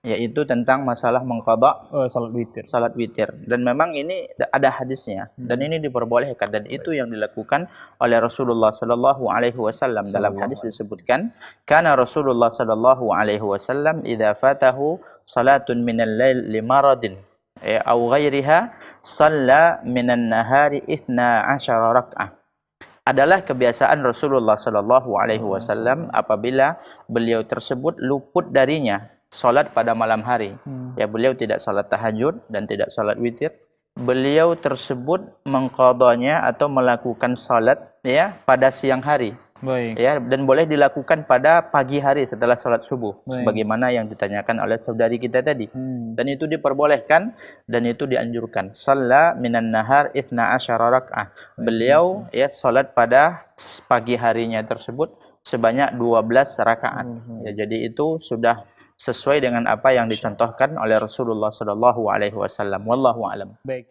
yaitu tentang masalah mengqadha salat witir. salat witir. Dan memang ini ada hadisnya dan ini diperbolehkan dan itu yang dilakukan oleh Rasulullah sallallahu alaihi wasallam. Dalam hadis disebutkan, kana Rasulullah sallallahu alaihi wasallam idza fatahu salatun minal lail limaradin au ghairiha shalla minan nahari 12 rak'ah. Adalah kebiasaan Rasulullah sallallahu alaihi wasallam apabila beliau tersebut luput darinya salat pada malam hari. Ya, beliau tidak salat tahajud dan tidak salat witir. Beliau tersebut mengqadanya atau melakukan salat ya pada siang hari. Baik. Ya, dan boleh dilakukan pada pagi hari setelah salat subuh. Baik. Sebagaimana yang ditanyakan oleh saudari kita tadi. Dan itu diperbolehkan dan itu dianjurkan. Shalla minan nahar 12 rak'ah. Beliau ya salat pada pagi harinya tersebut sebanyak 12 rakaat. Ya, jadi itu sudah sesuai dengan apa yang dicontohkan oleh Rasulullah sallallahu alaihi wasallam. Wallahu a'lam. Baik.